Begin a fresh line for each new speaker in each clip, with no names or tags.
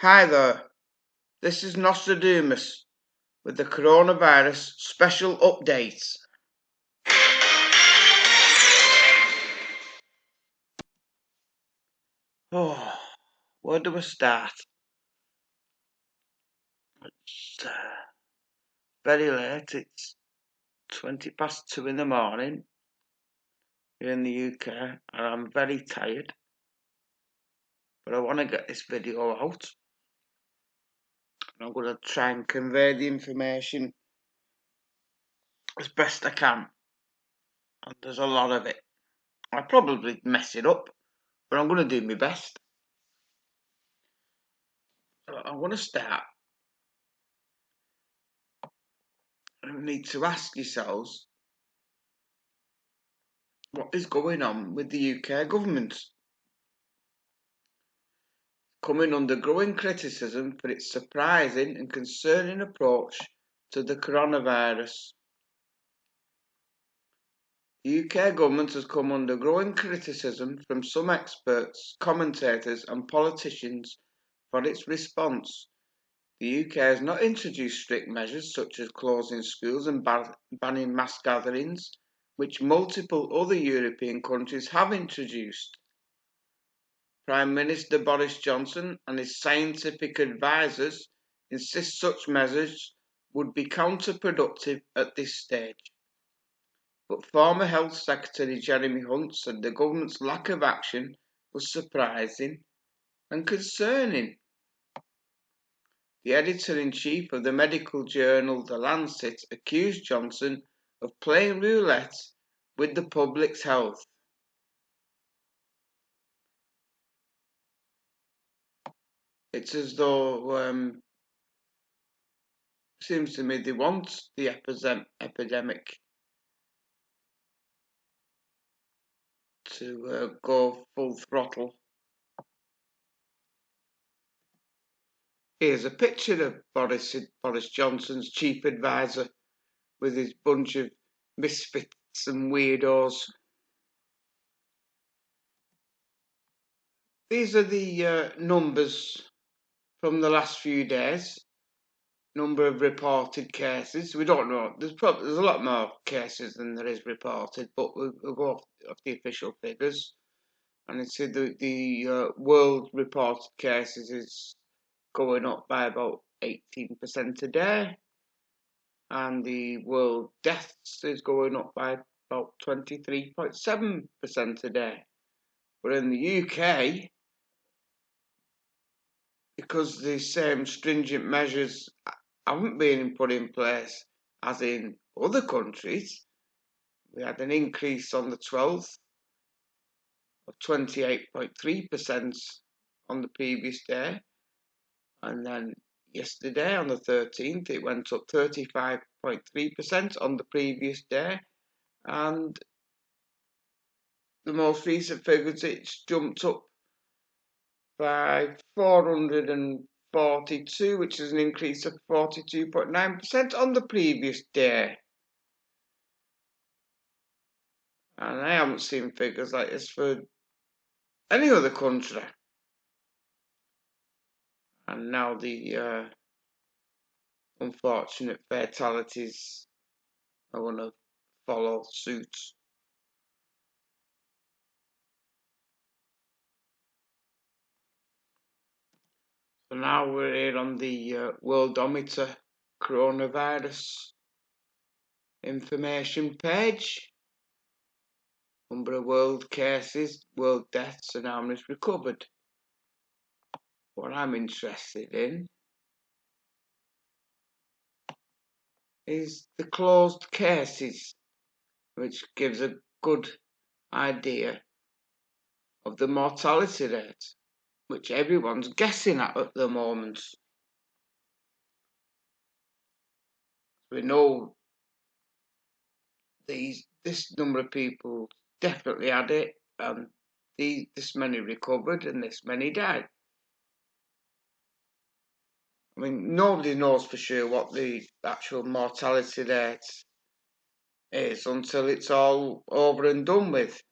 Hi there, this is Nostradamus with the coronavirus special updates. Oh, where do we start? It's very late, it's 20 past 2 in the morning here in the UK, and I'm very tired, but I want to get this video out. I'm going to try and convey the information as best I can, and there's a lot of it. I'll probably mess it up, but I'm going to do my best. So I'm going to start. You need to ask yourselves what is going on with the UK government, coming under growing criticism for its surprising and concerning approach to the coronavirus. The UK government has come under growing criticism from some experts, commentators and politicians for its response. The UK has not introduced strict measures such as closing schools and banning mass gatherings, which multiple other European countries have introduced. Prime Minister Boris Johnson and his scientific advisers insist such measures would be counterproductive at this stage. But former Health Secretary Jeremy Hunt said the government's lack of action was surprising and concerning. The editor-in-chief of the medical journal The Lancet accused Johnson of playing roulette with the public's health. It's as though seems to me they want the epidemic to go full throttle. Here's a picture of Boris Johnson's chief advisor with his bunch of misfits and weirdos. These are the numbers from the last few days. Number of reported cases. We don't know. There's a lot more cases than there is reported, but we'll go off the official figures. And it's the world reported cases is going up by about 18% a day, and the world deaths is going up by about 23.7% a day. But in the UK, because the same stringent measures haven't been put in place as in other countries, we had an increase on the 12th of 28.3% on the previous day, and then yesterday on the 13th it went up 35.3% on the previous day, and the most recent figures it's jumped up by 442, which is an increase of 42.9% on the previous day. And I haven't seen figures like this for any other country. And now the unfortunate fatalities are going to follow suit. So now we're here on the Worldometer coronavirus information page. Number of world cases, world deaths, and how many recovered. What I'm interested in is the closed cases, which gives a good idea of the mortality rate, which everyone's guessing at the moment. We know this number of people definitely had it, and this many recovered and this many died. I mean, nobody knows for sure what the actual mortality rate is until it's all over and done with.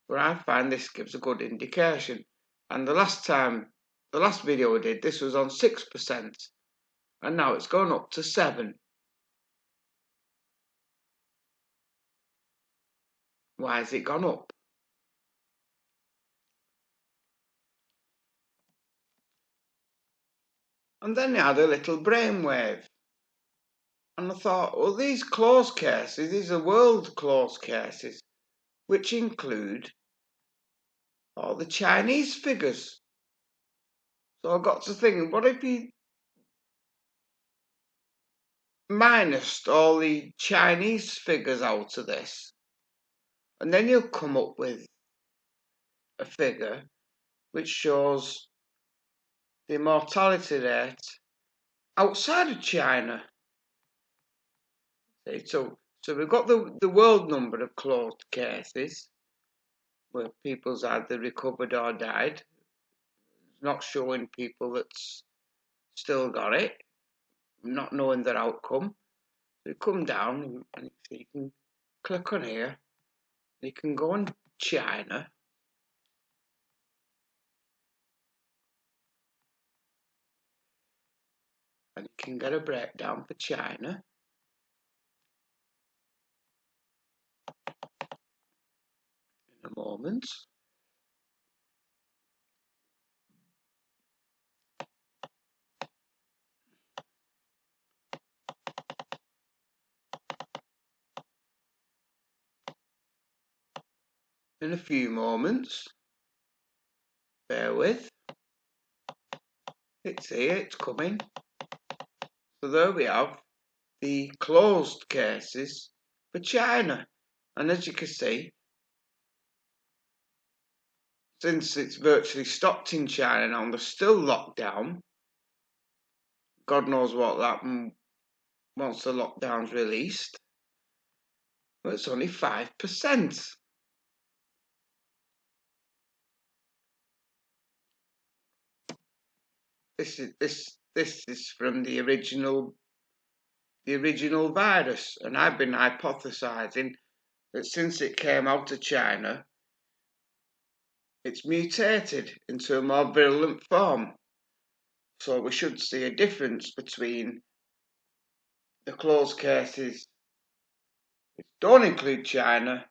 But I find this gives a good indication. And the last time the last video I did, this was on 6%, and now it's gone up to 7%. Why has it gone up? And then I had a little brainwave. And I thought, well, these closed cases, these are world closed cases, which include all the Chinese figures. So I got to thinking, what if you minused all the Chinese figures out of this? And then you'll come up with a figure which shows the mortality rate outside of China. So we've got the world number of closed cases where people's either recovered or died. It's not showing people that's still got it, not knowing their outcome. So you come down and you can click on here. You can go on China. And you can get a breakdown for China. In a moment. In a few moments. Bear with. It's here, it's coming. So there we have the closed cases for China. And as you can see, since it's virtually stopped in China now and they're still locked down, God knows what will happen once the lockdown's released, but it's only 5%. This is from the original virus, and I've been hypothesizing that since it came out of China, it's mutated into a more virulent form. So we should see a difference between the closed cases which don't include China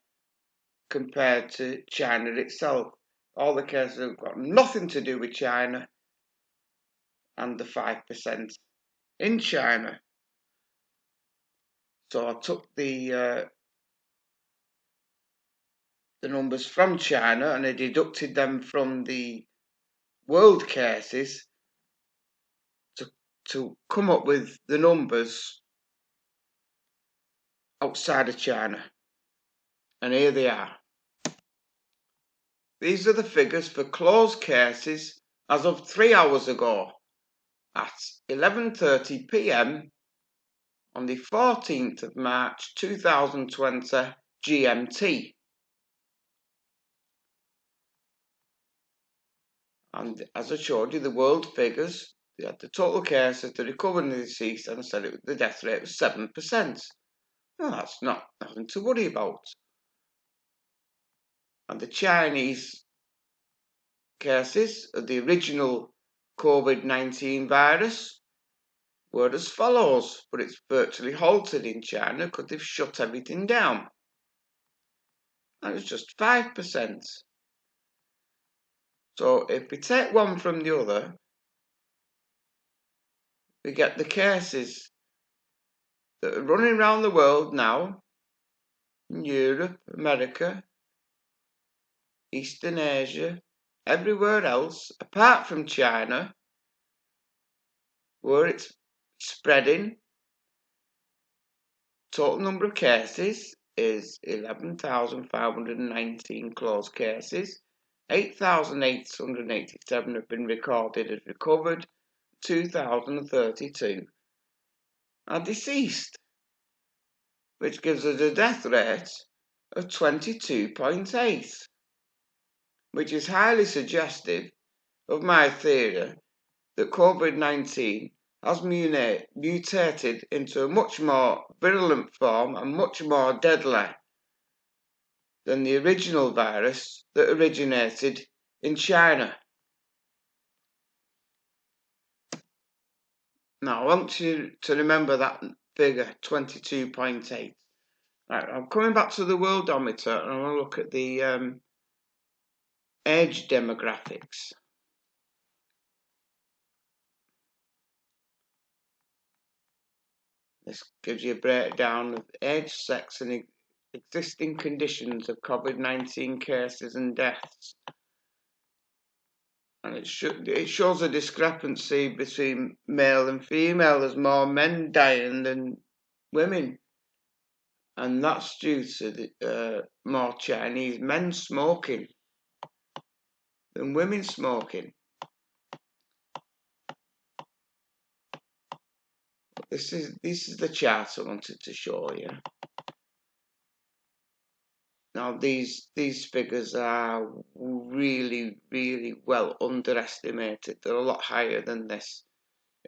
compared to China itself. All the cases have got nothing to do with China and the 5% in China. So I took the numbers from China and I deducted them from the world cases to come up with the numbers outside of China. And here they are. These are the figures for closed cases as of 3 hours ago at 11:30 p.m. on the 14th of March 2020 GMT. And as I showed you, the world figures, they had the total cases, the recovered and the deceased, and I said the death rate was 7%. Well, that's nothing to worry about. And the Chinese cases of the original COVID-19 virus were as follows, but it's virtually halted in China because they've shut everything down. And it's just 5%. So if we take one from the other, we get the cases that are running around the world now, in Europe, America, Eastern Asia, everywhere else, apart from China, where it's spreading. Total number of cases is 11,519 closed cases. 8,887 have been recorded as recovered. 2,032 are deceased, which gives us a death rate of 22.8, which is highly suggestive of my theory that COVID-19 has mutated into a much more virulent form and much more deadly than the original virus that originated in China. Now, I want you to remember that figure, 22.8. Right, I'm coming back to the worldometer and I want to look at the age demographics. This gives you a breakdown of age, sex, and existing conditions of COVID-19 cases and deaths. And it shows a discrepancy between male and female. There's more men dying than women. And that's due to the, more Chinese men smoking than women smoking. This is the chart I wanted to show you. Now these figures are really, really well underestimated. They're a lot higher than this.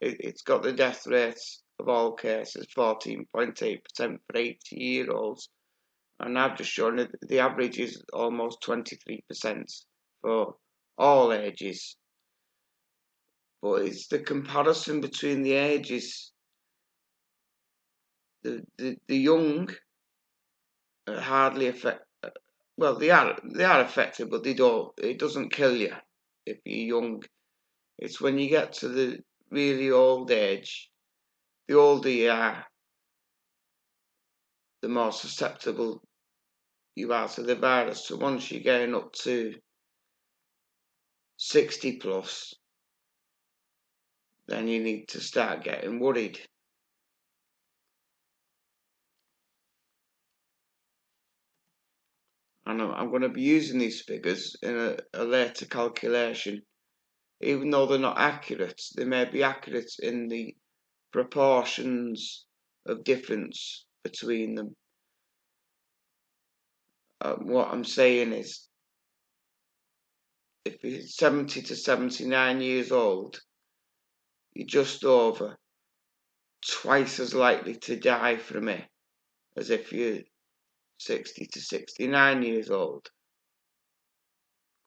It's got the death rates of all cases, 14.8% for 80-year-olds. And I've just shown it, the average is almost 23% for all ages. But it's the comparison between the ages. The young are hardly affected. Well, they are affected, but they don't. It doesn't kill you if you're young. It's when you get to the really old age, the older you are, the more susceptible you are to the virus. So once you're getting up to 60 plus, then you need to start getting worried. And I'm going to be using these figures in a later calculation. Even though they're not accurate, they may be accurate in the proportions of difference between them. What I'm saying is, if you're 70 to 79 years old, you're just over twice as likely to die from it as if you're 60 to 69 years old,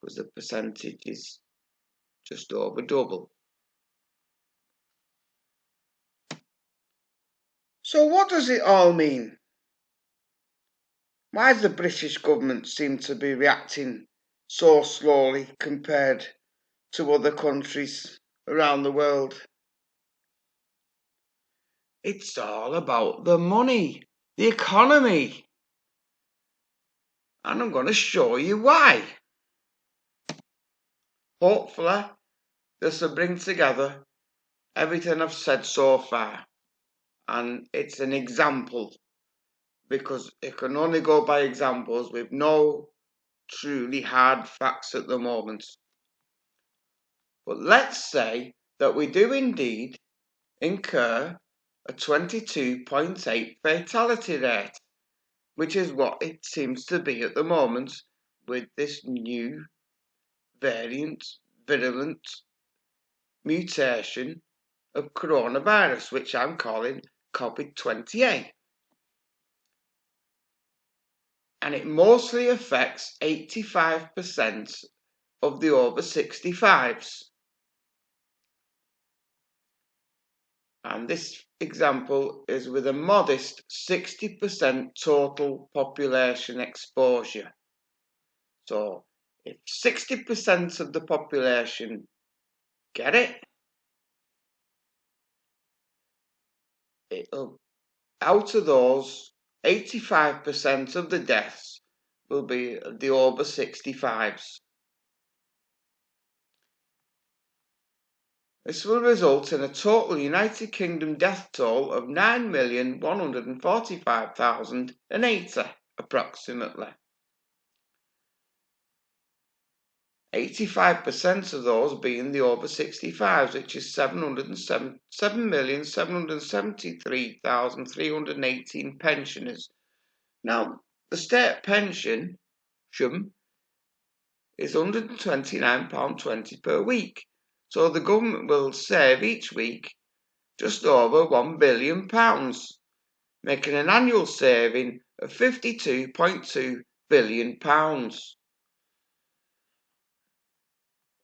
because the percentage is just over double. So what does it all mean? Why does the British government seem to be reacting so slowly compared to other countries around the world? It's all about the money, the economy. And I'm going to show you why. Hopefully, this will bring together everything I've said so far. And it's an example, because it can only go by examples with no truly hard facts at the moment. But let's say that we do indeed incur a 22.8 fatality rate, which is what it seems to be at the moment with this new virulent mutation of coronavirus, which I'm calling COVID-28. And it mostly affects 85% of the over 65s. And this example is with a modest 60% total population exposure. So if 60% of the population get it, out of those, 85% of the deaths will be the over 65s. This will result in a total United Kingdom death toll of 9,145,080 approximately. 85% of those being the over 65s, which is 7,773,318 pensioners. Now, the state pension is £129.20 per week. So the government will save each week just over £1 billion, making an annual saving of £52.2 billion.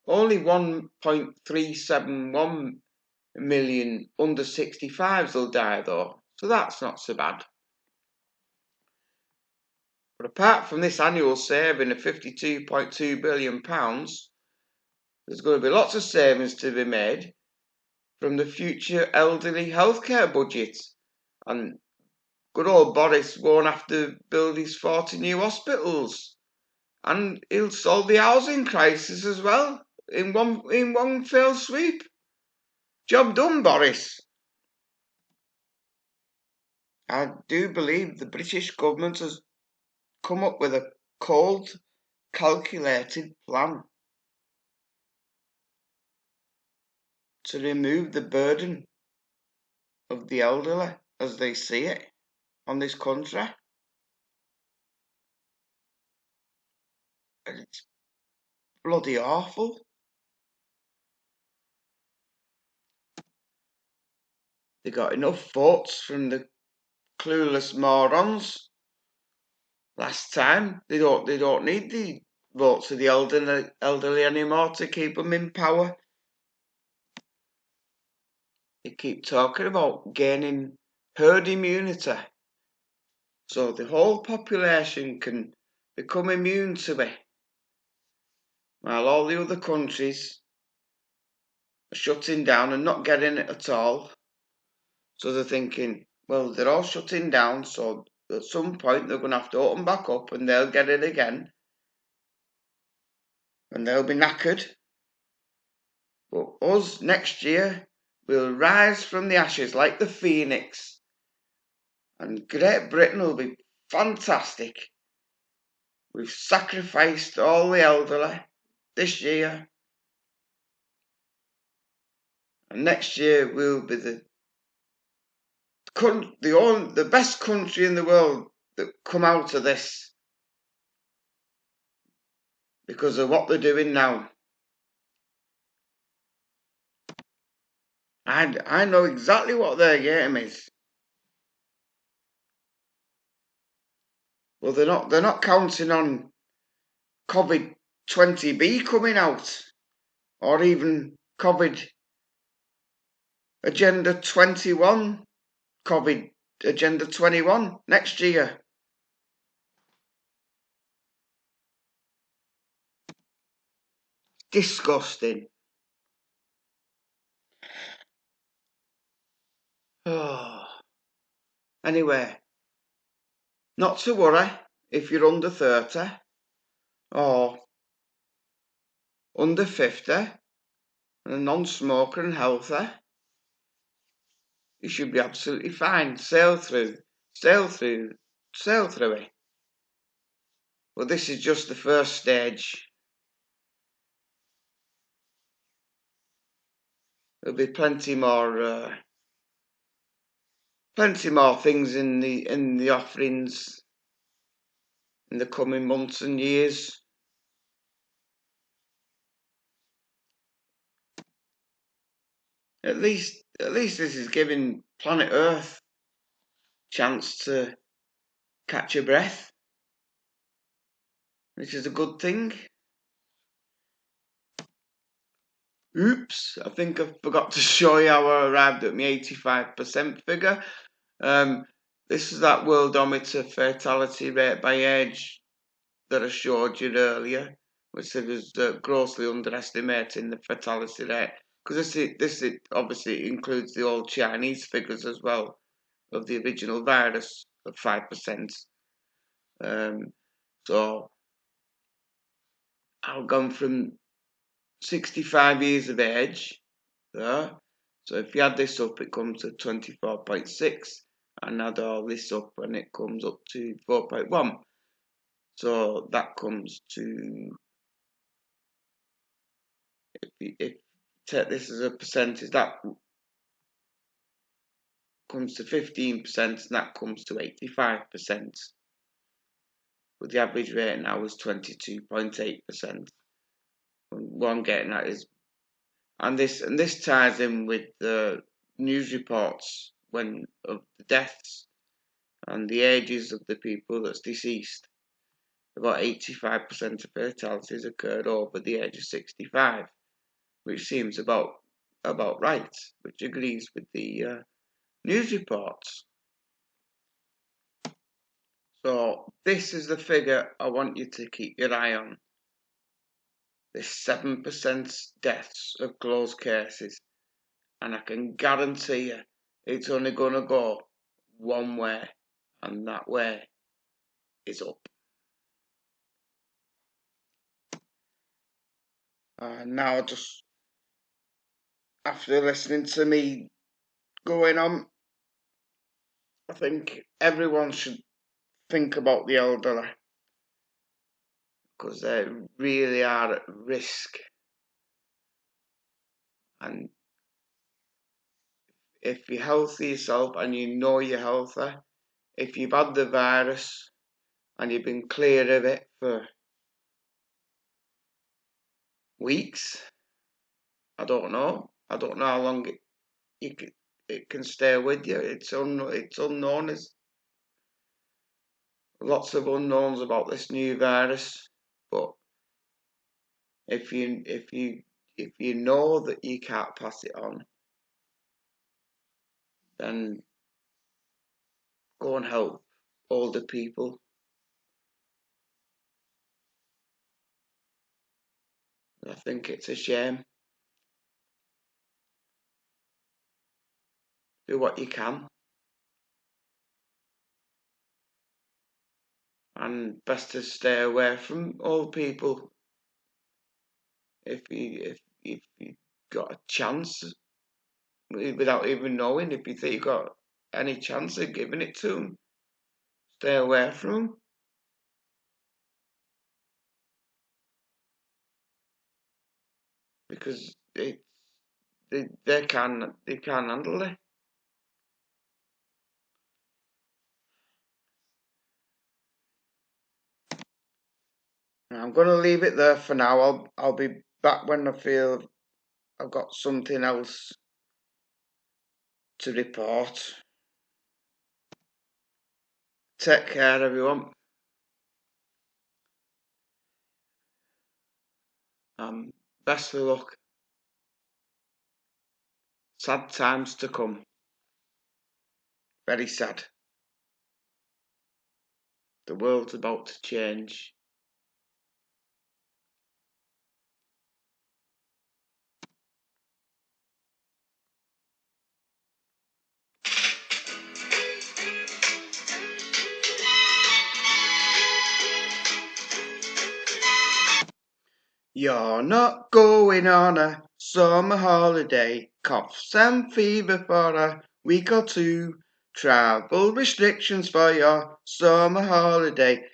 Only 1.371 million under 65s will die though, so that's not so bad. But apart from this annual saving of £52.2 billion, there's going to be lots of savings to be made from the future elderly healthcare budget. And good old Boris won't have to build his 40 new hospitals. And he'll solve the housing crisis as well in one fell sweep. Job done, Boris. I do believe the British government has come up with a cold, calculated plan to remove the burden of the elderly as they see it on this country. And it's bloody awful. They got enough votes from the clueless morons last time. They don't need the votes of the elderly anymore to keep them in power. They keep talking about gaining herd immunity, so the whole population can become immune to it, while all the other countries are shutting down and not getting it at all. So they're thinking, well, they're all shutting down, so at some point they're going to have to open back up and they'll get it again. And they'll be knackered. But us, next year, will rise from the ashes like the phoenix. And Great Britain will be fantastic. We've sacrificed all the elderly this year. And next year we'll be the best country in the world that come out of this. Because of what they're doing now. I know exactly what their game is. Well, they're not counting on COVID 20B coming out, or even COVID Agenda 21, COVID Agenda 21 next year. Disgusting. Oh. Anyway, not to worry if you're under 30 or under 50 and a non-smoker and healthy. You should be absolutely fine. Sail through it. Well, this is just the first stage. There'll be plenty more things in the offerings in the coming months and years. At least this is giving planet Earth a chance to catch a breath, which is a good thing. Oops, I think I forgot to show you how I arrived at my 85% figure. This is that worldometer fatality rate by age that I showed you earlier, which was grossly underestimating the fatality rate. Because this obviously includes the old Chinese figures as well of the original virus of 5%. So I've gone from 65 years of age there. So if you add this up, it comes to 24.6, and add all this up, and it comes up to 4.1. So that comes to, if take this as a percentage, that comes to 15%, and that comes to 85%. But the average rate now is 22.8%. What I'm getting at is, and this ties in with the news reports of the deaths and the ages of the people that's deceased. About 85% of fatalities occurred over the age of 65, which seems about about right, which agrees with the news reports. So this is the figure I want you to keep your eye on. This 7% deaths of closed cases. And I can guarantee you it's only going to go one way, and that way is up. Now, just after listening to me going on, I think everyone should think about the elderly, because they really are at risk. And if you're healthy yourself and you know you're healthy, if you've had the virus and you've been clear of it for weeks, I don't know how long it can stay with you. It's unknown. There's lots of unknowns about this new virus, but if you know that you can't pass it on, then go and help older people. I think it's a shame. Do what you can, and best to stay away from old people if you got a chance, without even knowing. If you think you got any chance of giving it to them, stay away from them, because they can't handle it. I'm going to leave it there for now. I'll be back when I feel I've got something else to report. Take care, everyone. Best of luck. Sad times to come. Very sad. The world's about to change. You're not going on a summer holiday. Coughs and fever for a week or two. Travel restrictions for your summer holiday.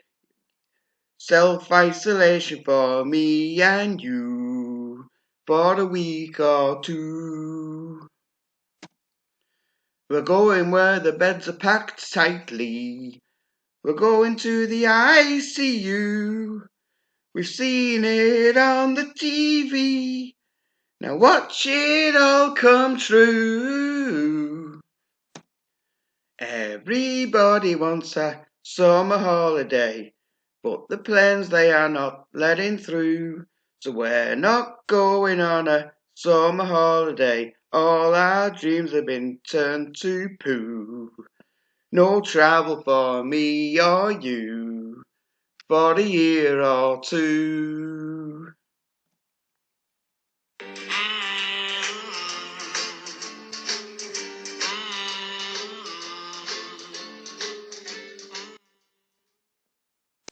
Self-isolation for me and you. For a week or two. We're going where the beds are packed tightly. We're going to the ICU. We've seen it on the TV. Now watch it all come true. Everybody wants a summer holiday, but the planes they are not letting through. So we're not going on a summer holiday. All our dreams have been turned to poo. No travel for me or you for a year or two.